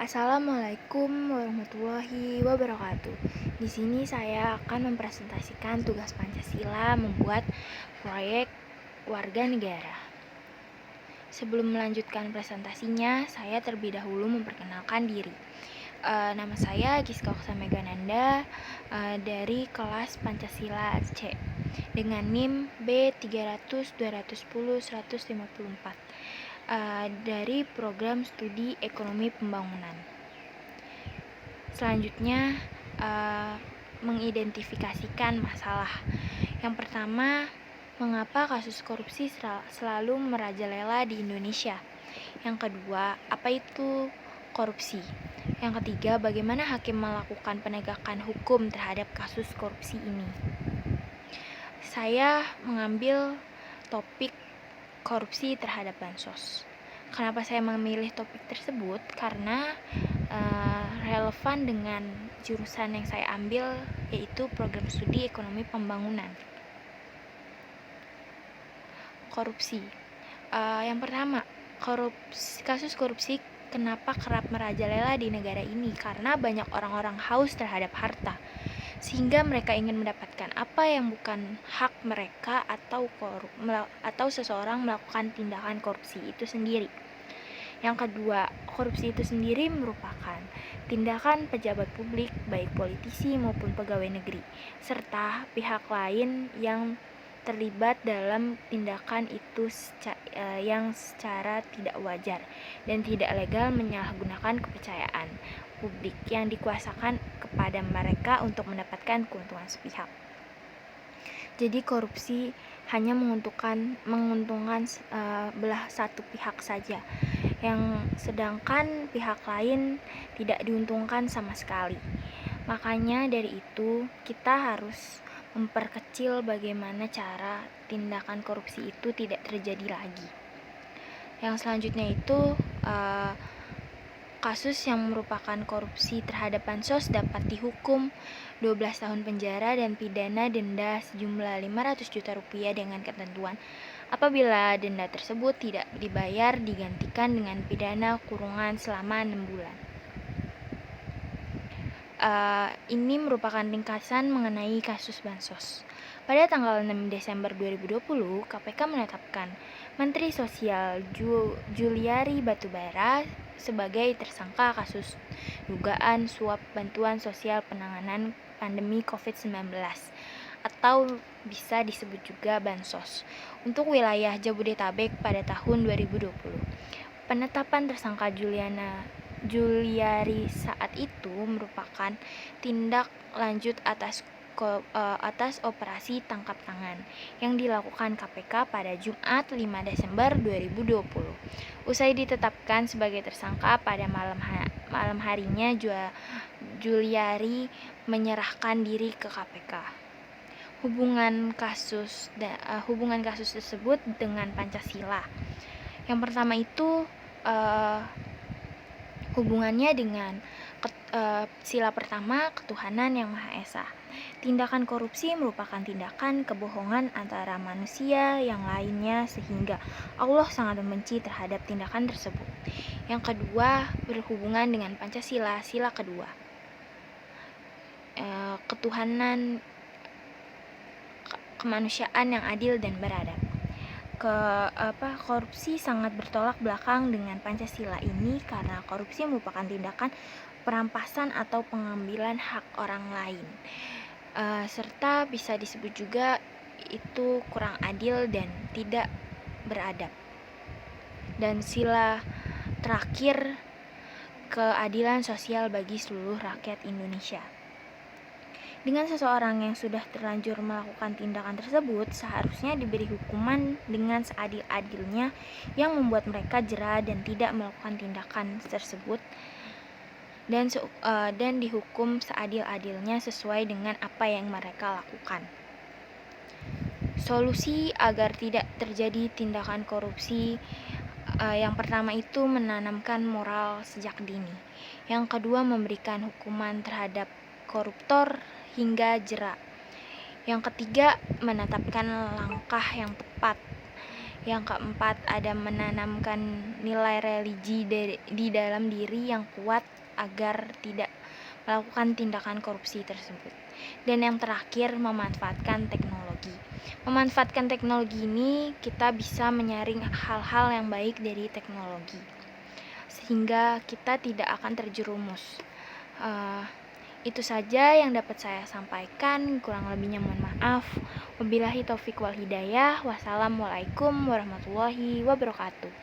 Assalamualaikum warahmatullahi wabarakatuh. Di sini saya akan mempresentasikan tugas Pancasila membuat proyek warga negara. Sebelum melanjutkan presentasinya, saya terlebih dahulu memperkenalkan diri. Nama saya Giska Oksamegananda dari kelas Pancasila C dengan NIM B300-210-154 dari program studi ekonomi pembangunan. Selanjutnya mengidentifikasikan masalah. Yang pertama, mengapa kasus korupsi selalu merajalela di Indonesia? Yang kedua, apa itu korupsi? Yang ketiga, bagaimana hakim melakukan penegakan hukum terhadap kasus korupsi ini? Saya mengambil topik korupsi terhadap bansos. Kenapa saya memilih topik tersebut? Karena relevan dengan jurusan yang saya ambil, yaitu program studi ekonomi pembangunan. Korupsi. Yang pertama, kasus korupsi kenapa kerap merajalela di negara ini? Karena banyak orang-orang haus terhadap harta, sehingga mereka ingin mendapatkan apa yang bukan hak mereka atau seseorang melakukan tindakan korupsi itu sendiri. Yang kedua, korupsi itu sendiri merupakan tindakan pejabat publik, baik politisi maupun pegawai negeri, serta pihak lain yang terlibat dalam tindakan itu yang secara tidak wajar dan tidak legal menyalahgunakan kepercayaan publik yang dikuasakan kepada mereka untuk mendapatkan keuntungan sepihak. Jadi korupsi hanya menguntungkan belah satu pihak saja, yang sedangkan pihak lain tidak diuntungkan sama sekali. Makanya dari itu kita harus memperkecil bagaimana cara tindakan korupsi itu tidak terjadi lagi. Yang selanjutnya itu kasus yang merupakan korupsi terhadap bansos dapat dihukum 12 tahun penjara dan pidana denda sejumlah 500 juta rupiah dengan ketentuan apabila denda tersebut tidak dibayar digantikan dengan pidana kurungan selama 6 bulan. Ini merupakan ringkasan mengenai kasus bansos. Pada tanggal 6 Desember 2020, KPK menetapkan Menteri Sosial Juliari Batubara sebagai tersangka kasus dugaan suap bantuan sosial penanganan pandemi COVID-19 atau bisa disebut juga bansos untuk wilayah Jabodetabek pada tahun 2020. Penetapan tersangka Juliari saat itu merupakan tindak lanjut atas operasi tangkap tangan yang dilakukan KPK pada Jumat 5 Desember 2020. Usai ditetapkan sebagai tersangka pada malam harinya, Juliari menyerahkan diri ke KPK. Hubungan kasus tersebut dengan Pancasila. Yang pertama itu hubungannya dengan sila pertama, ketuhanan yang Maha Esa. Tindakan korupsi merupakan tindakan kebohongan antara manusia yang lainnya sehingga Allah sangat membenci terhadap tindakan tersebut. Yang kedua, berhubungan dengan Pancasila, sila kedua. Ketuhanan, kemanusiaan yang adil dan beradab. Korupsi sangat bertolak belakang dengan Pancasila ini karena korupsi merupakan tindakan perampasan atau pengambilan hak orang lain, serta bisa disebut juga itu kurang adil dan tidak beradab. Dan sila terakhir, keadilan sosial bagi seluruh rakyat Indonesia. Dengan seseorang yang sudah terlanjur melakukan tindakan tersebut, seharusnya diberi hukuman dengan seadil-adilnya yang membuat mereka jera dan tidak melakukan tindakan tersebut dan dihukum seadil-adilnya sesuai dengan apa yang mereka lakukan. Solusi agar tidak terjadi tindakan korupsi, yang pertama itu menanamkan moral sejak dini. Yang kedua, memberikan hukuman terhadap koruptor hingga jera. Yang ketiga, menetapkan langkah yang tepat. Yang keempat, ada menanamkan nilai religi di dalam diri yang kuat agar tidak melakukan tindakan korupsi tersebut. Dan yang terakhir, memanfaatkan teknologi. Memanfaatkan teknologi ini kita bisa menyaring hal-hal yang baik dari teknologi, sehingga kita tidak akan terjerumus. Itu saja yang dapat saya sampaikan, kurang lebihnya mohon maaf. Wabillahi taufik wal hidayah. Wassalamualaikum warahmatullahi wabarakatuh.